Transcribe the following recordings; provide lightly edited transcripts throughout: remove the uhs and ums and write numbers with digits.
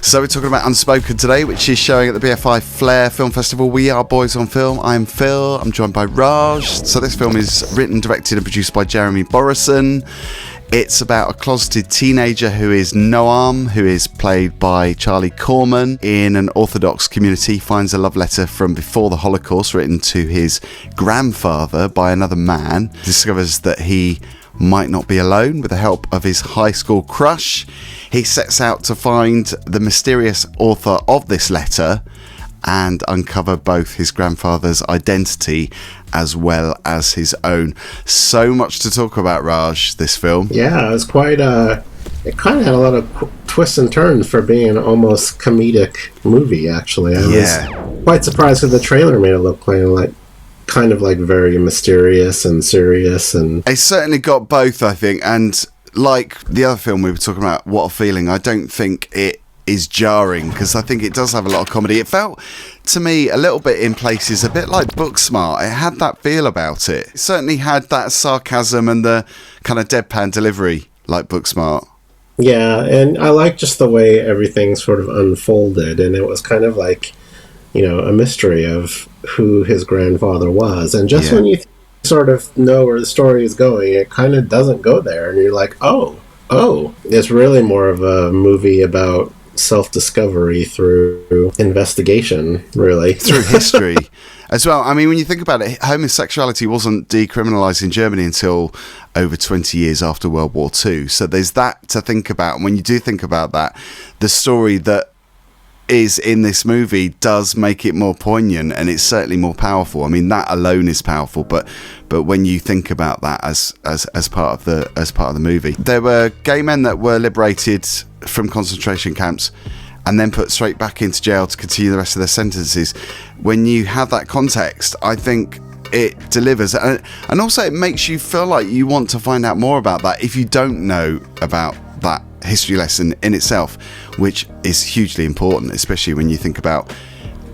So we're talking about Unspoken today, which is showing at the BFI Flair Film Festival. We are Boys on Film. I'm Phil. I'm joined by Raj. So this film is written, directed and produced by Jeremy Borison. It's about a closeted teenager who is Noam, who is played by Charlie Korman. In an Orthodox community, finds a love letter from before the Holocaust written to his grandfather by another man. Discovers that he might not be alone with the help of his high school crush. He sets out to find the mysterious author of this letter and uncover both his grandfather's identity as well as his own. So much to talk about, Raj, this film. Yeah, it was quite it kind of had a lot of twists and turns for being an almost comedic movie, actually. I was quite surprised because the trailer made it look kind of very mysterious and serious. And it certainly got both, I think, and like the other film we were talking about, What a Feeling, I don't think it is jarring because I think it does have a lot of comedy. It felt to me a little bit in places a bit like Booksmart. It had that feel about it. It certainly had that sarcasm and the kind of deadpan delivery like Booksmart. Yeah, and I like just the way everything sort of unfolded, and it was kind of like, a mystery of who his grandfather was. And just when you sort of know where the story is going, it kind of doesn't go there, and you're like, oh, it's really more of a movie about self-discovery through investigation, really. Through history as well. I mean, when you think about it, homosexuality wasn't decriminalised in Germany until over 20 years after World War II. So there's that to think about. And when you do think about that, the story that is in this movie does make it more poignant, and it's certainly more powerful. I mean, that alone is powerful, but when you think about that as part of the movie, there were gay men that were liberated from concentration camps and then put straight back into jail to continue the rest of their sentences. When you have that context, I think it delivers, and also it makes you feel like you want to find out more about that if you don't know about that history lesson in itself, which is hugely important, especially when you think about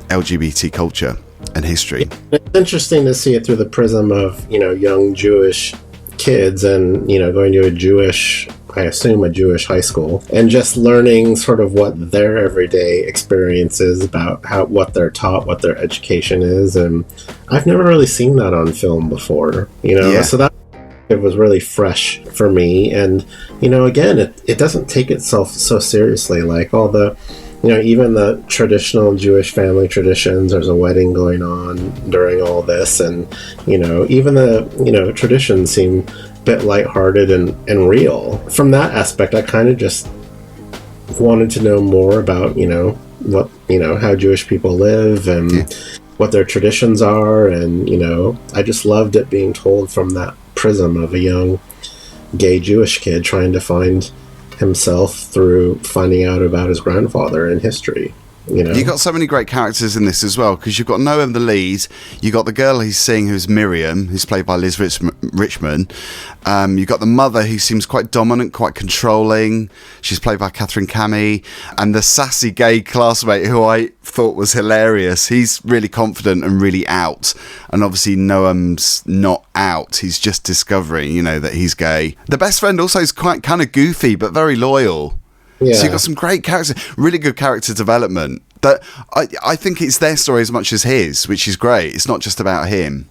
LGBT culture and history. It's interesting to see it through the prism of, young Jewish kids and, going to I assume a Jewish high school, and just learning sort of what their everyday experience is about what they're taught, what their education is. And I've never really seen that on film before, so that it was really fresh for me. And, again, it doesn't take itself so seriously, like all the, even the traditional Jewish family traditions. There's a wedding going on during all this, and, even the, traditions seem a bit lighthearted and real. From that aspect, I kind of just wanted to know more about, what, how Jewish people live and what their traditions are. And, I just loved it being told from that prism of a young gay Jewish kid trying to find himself through finding out about his grandfather and history. You got so many great characters in this as well, because you've got Noam the lead, you got the girl he's seeing who's Miriam, who's played by Liz Richmond. You've got the mother who seems quite dominant, quite controlling. She's played by Katherine Kamhi. And the sassy gay classmate who I thought was hilarious. He's really confident and really out. And obviously Noam's not out. He's just discovering, that he's gay. The best friend also is quite kind of goofy, but very loyal. Yeah. So you've got some great characters, really good character development. That I think it's their story as much as his, which is great. It's not just about him.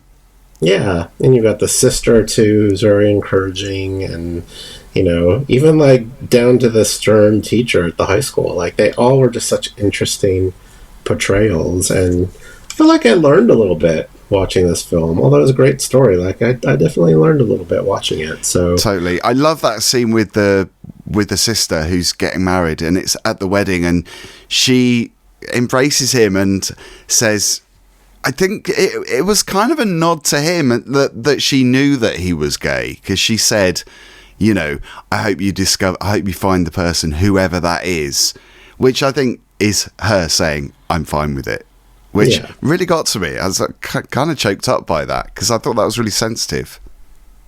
Yeah, and you've got the sister too, who's very encouraging, and even down to the stern teacher at the high school. They all were just such interesting portrayals, and I feel like I learned a little bit watching this film. Although it was a great story, I definitely learned a little bit watching it. So totally, I love that scene with the sister who's getting married, and it's at the wedding, and she embraces him and says, I think it was kind of a nod to him that she knew that he was gay, because she said, I hope you find the person, whoever that is, which I think is her saying, I'm fine with it, which really got to me. I was kind of choked up by that, because I thought that was really sensitive.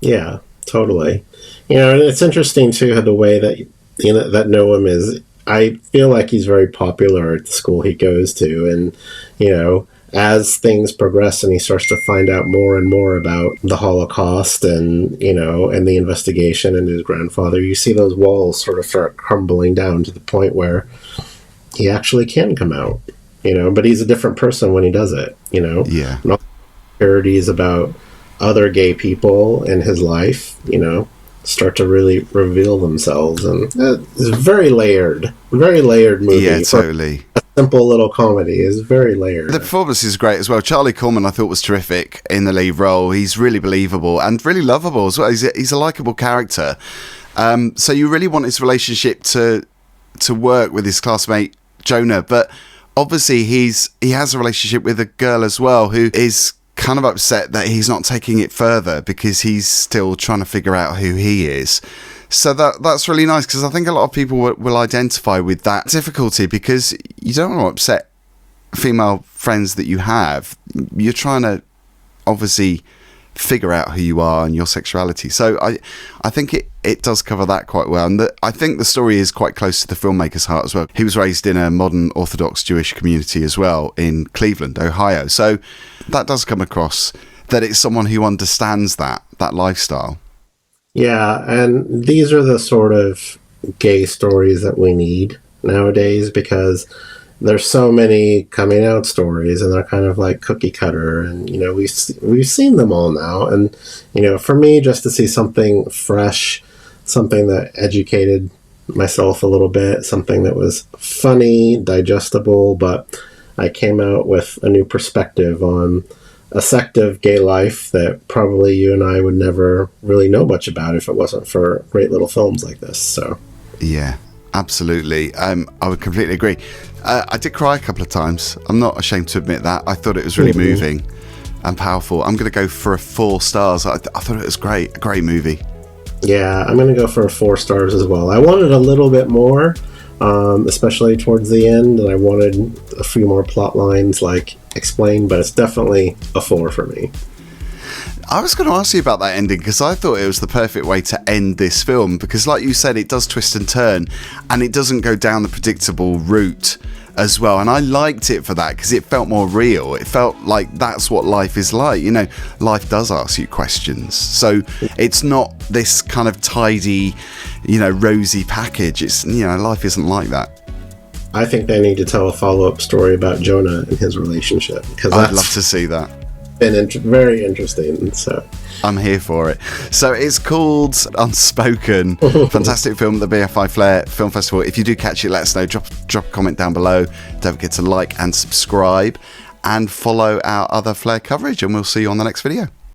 Yeah, totally. And it's interesting too, the way that that Noam is. I feel like he's very popular at the school he goes to, and as things progress and he starts to find out more and more about the Holocaust and and the investigation and his grandfather, you see those walls sort of start crumbling down to the point where he actually can come out, but he's a different person when he does it, Yeah. And all the parodies about other gay people in his life, start to really reveal themselves. And it's very layered movie. Yeah, totally. A simple little comedy is very layered. The performance is great as well. Charlie Korman, I thought, was terrific in the lead role. He's really believable and really lovable as well. He's a likable character. So you really want his relationship to work with his classmate Jonah, but obviously he has a relationship with a girl as well who is kind of upset that he's not taking it further because he's still trying to figure out who he is. So that's really nice, because I think a lot of people will identify with that difficulty, because you don't want to upset female friends that you have. You're trying to obviously figure out who you are and your sexuality. So I think it does cover that quite well. And I think the story is quite close to the filmmaker's heart as well. He was raised in a modern Orthodox Jewish community as well in Cleveland, Ohio. So that does come across that it's someone who understands that lifestyle. Yeah, and these are the sort of gay stories that we need nowadays, because there's so many coming out stories, and they're kind of like cookie cutter, and we've seen them all now. And for me, just to see something fresh, something that educated myself a little bit, something that was funny, digestible, but I came out with a new perspective on a sect of gay life that probably you and I would never really know much about if it wasn't for great little films like this. So yeah, absolutely. I would completely agree. I did cry a couple of times. I'm not ashamed to admit that. I thought it was really moving and powerful. I'm going to go for 4 stars. I thought it was a great movie. Yeah, I'm going to go for 4 stars as well. I wanted a little bit more, especially towards the end, and I wanted a few more plot lines explained, but it's definitely a 4 for me. I was going to ask you about that ending, because I thought it was the perfect way to end this film, because like you said, it does twist and turn, and it doesn't go down the predictable route as well. And I liked it for that, because it felt more real. It felt like that's what life is like. Life does ask you questions. So it's not this kind of tidy, rosy package. It's, life isn't like that. I think they need to tell a follow-up story about Jonah and his relationship, because I'd love to see that. Been very interesting, so I'm here for it. So it's called Unspoken. Fantastic film at the BFI Flair Film Festival. If you do catch it, let us know. Drop a comment down below. Don't forget to like and subscribe and follow our other Flair coverage, and we'll see you on the next video.